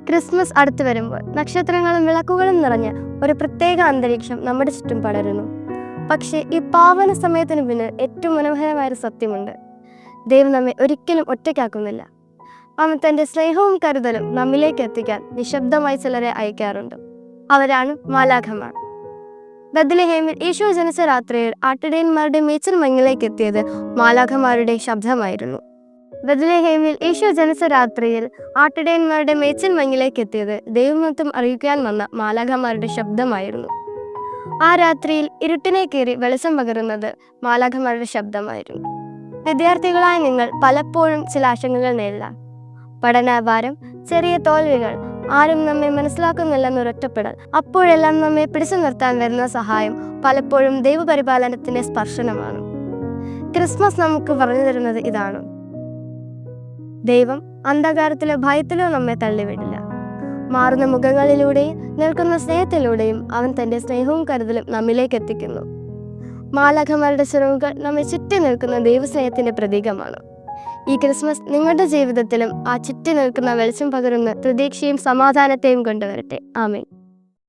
Christmas അടുത്തു വരുമ്പോൾ നക്ഷത്രങ്ങളും വിളക്കുകളും നിറഞ്ഞ ഒരു പ്രത്യേക അന്തരീക്ഷം നമ്മുടെ ചുറ്റും പടരുന്നു. പക്ഷേ ഈ പാവന സമയത്തിന് പിന്നിൽ ഏറ്റവും മനോഹരമായൊരു സത്യമുണ്ട്. ദൈവം നമ്മെ ഒരിക്കലും ഒറ്റയ്ക്കാക്കുന്നില്ല. അവൻ തൻ്റെ സ്നേഹവും കരുതലും നമ്മിലേക്ക് എത്തിക്കാൻ നിശബ്ദമായി ചിലരെ അയക്കാറുണ്ട്. അവരാണ് മാലാഖമാർ. ബത്ലഹേമിൽ യേശു ജനിച്ച രാത്രിയിൽ ആട്ടിടയന്മാരുടെ മേച്ചിൽ മങ്ങിലേക്ക് എത്തിയത് മാലാഖമാരുടെ ശബ്ദമായിരുന്നു. ബത്ലഹേമിൽ യേശു ജനിച്ച രാത്രിയിൽ ആട്ടിടയന്മാരുടെ മേച്ചിൽ മങ്ങിലേക്ക് എത്തിയത് ദൈവമഹത്വം അറിയിക്കാൻ വന്ന മാലാഖമാരുടെ ശബ്ദമായിരുന്നു. ആ രാത്രിയിൽ ഇരുട്ടിനെ കീറി വെളിച്ചം പകരുന്നത് മാലാഖമാരുടെ ശബ്ദമായിരുന്നു. വിദ്യാർത്ഥികളായ നിങ്ങൾ പലപ്പോഴും ചില ആശങ്കകൾ നേരിടാം. പഠനഭാരം, ചെറിയ തോൽവികൾ, ആരും നമ്മെ മനസ്സിലാക്കുന്നില്ലെന്നൊരൊറ്റപ്പെടൽ. അപ്പോഴെല്ലാം നമ്മെ പിടിച്ചു നിർത്താൻ വരുന്ന സഹായം പലപ്പോഴും ദൈവപരിപാലനത്തിന്റെ സ്പർശനമാണ്. ക്രിസ്മസ് നമുക്ക് പറഞ്ഞു തരുന്നത് ഇതാണ്: ദൈവം അന്ധകാരത്തിലോ ഭയത്തിലോ നമ്മെ തള്ളിവിടില്ല. മാറുന്ന മുഖങ്ങളിലൂടെയും നിൽക്കുന്ന സ്നേഹത്തിലൂടെയും അവൻ തൻ്റെ സ്നേഹവും കരുതലും നമ്മിലേക്ക് എത്തിക്കുന്നു. മാലാഖമാരുടെ ചിറകുകൾ നമ്മെ ചുറ്റി നിൽക്കുന്ന ദൈവസ്നേഹത്തിന്റെ പ്രതീകമാണ്. ഈ ക്രിസ്മസ് നിങ്ങളുടെ ജീവിതത്തിലും ആ ചുറ്റി നിൽക്കുന്ന വെളിച്ചം പകരുന്ന പ്രതീക്ഷയും സമാധാനത്തെയും കൊണ്ടുവരട്ടെ. ആമേൻ.